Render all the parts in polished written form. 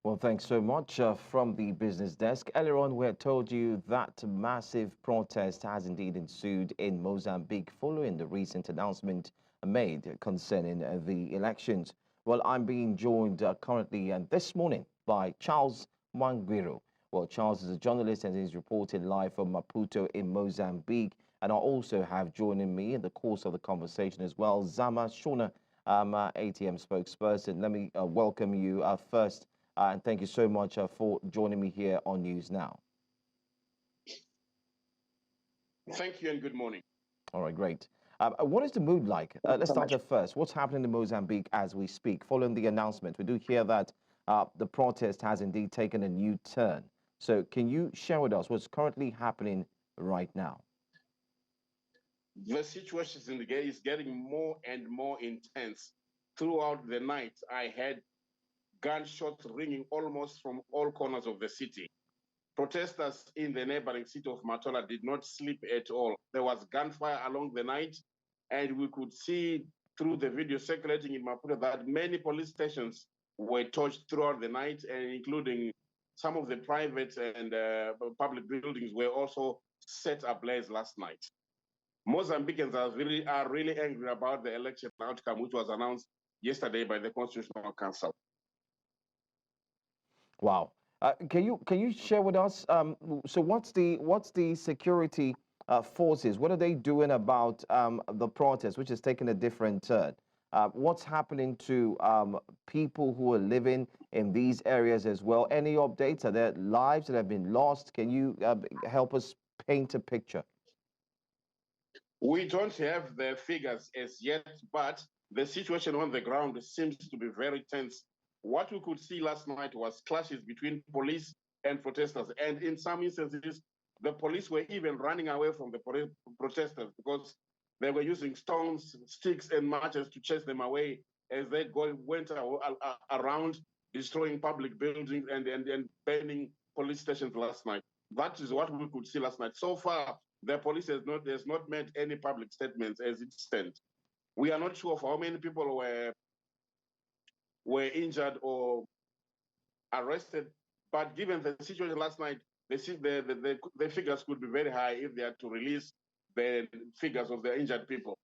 Well, thanks so much from the business desk. Earlier on, we had told you that massive protest has indeed ensued in Mozambique following the recent announcement made concerning the elections. Well, I'm being joined currently and this morning by Charles Mangwiro. Well, Charles is a journalist and is reporting live from Maputo in Mozambique. And I also have joining me in the course of the conversation as well, Zama Tshona, ATM spokesperson. Let me welcome you first. And thank you so much for joining me here on News Now. Thank you and good morning. All right, great. What is the mood like? Let's start at first. What's happening in Mozambique as we speak? Following the announcement, we do hear that the protest has indeed taken a new turn. So can you share with us what's currently happening right now? The situation is getting more and more intense. Throughout the night, I had gunshots ringing almost from all corners of the city. Protesters in the neighboring city of Matola did not sleep at all. There was gunfire along the night, and we could see through the video circulating in Maputo that many police stations were torched throughout the night, and including some of the private and public buildings were also set ablaze last night. Mozambicans are really angry about the election outcome, which was announced yesterday by the Constitutional Council. Wow. Can you share with us? So what's the security forces? What are they doing about the protest, which has taken a different turn? What's happening to people who are living in these areas as well? Any updates? Are there lives that have been lost? Can you help us paint a picture? We don't have the figures as yet, but the situation on the ground seems to be very tense. What we could see last night was clashes between police and protesters. And in some instances, the police were even running away from the protesters because they were using stones, sticks, and matches to chase them away as they went around destroying public buildings and burning police stations last night. That is what we could see last night. So far, the police has not made any public statements as it stands. We are not sure of how many people were injured or arrested, but given the situation last night, the figures could be very high if they are to release the figures of the injured people.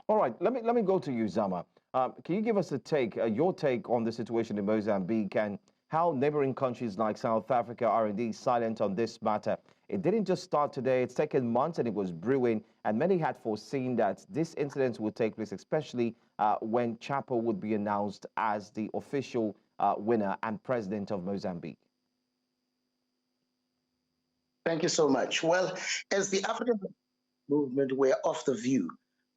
All right, let me go to you, Zama. Can you give us your take on the situation in Mozambique and how neighboring countries like South Africa are indeed silent on this matter? It didn't just start today, it's taken months and it was brewing, and many had foreseen that this incident would take place, especially when Chapo would be announced as the official winner and president of Mozambique. Thank you so much. Well, as the African movement, we're of the view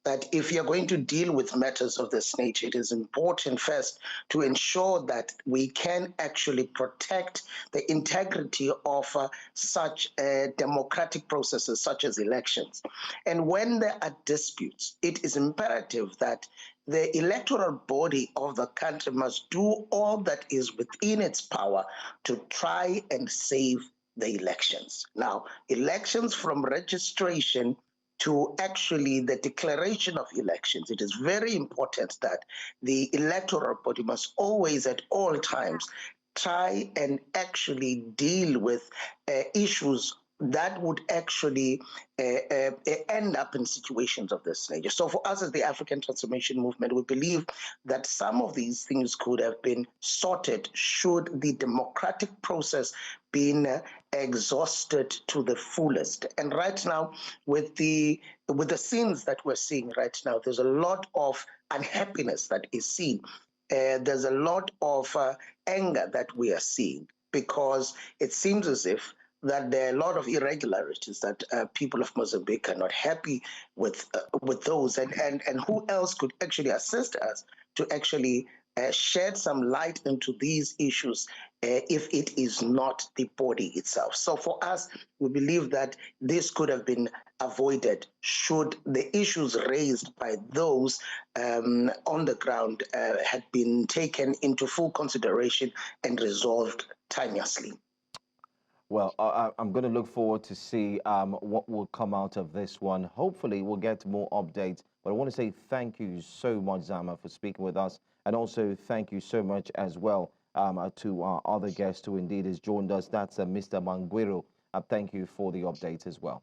that if you're going to deal with matters of this nature, it is important first to ensure that we can actually protect the integrity of such democratic processes such as elections. And when there are disputes, it is imperative that the electoral body of the country must do all that is within its power to try and save the elections. Now, elections from registration to actually the declaration of elections, it is very important that the electoral body must always at all times try and actually deal with issues that would actually end up in situations of this nature. So for us as the African Transformation Movement, we believe that some of these things could have been sorted should the democratic process been exhausted to the fullest. And right now, with the scenes that we're seeing right now, there's a lot of unhappiness that is seen. There's a lot of anger that we are seeing because it seems as if that there are a lot of irregularities that people of Mozambique are not happy with those, and who else could actually assist us to actually shed some light into these issues if it is not the body itself. So for us, we believe that this could have been avoided should the issues raised by those on the ground had been taken into full consideration and resolved timelessly. Well, I'm going to look forward to see what will come out of this one. Hopefully, we'll get more updates. But I want to say thank you so much, Zama, for speaking with us. And also thank you so much as well to our other guest who indeed has joined us. That's Mr. Mangwiro. Thank you for the update as well.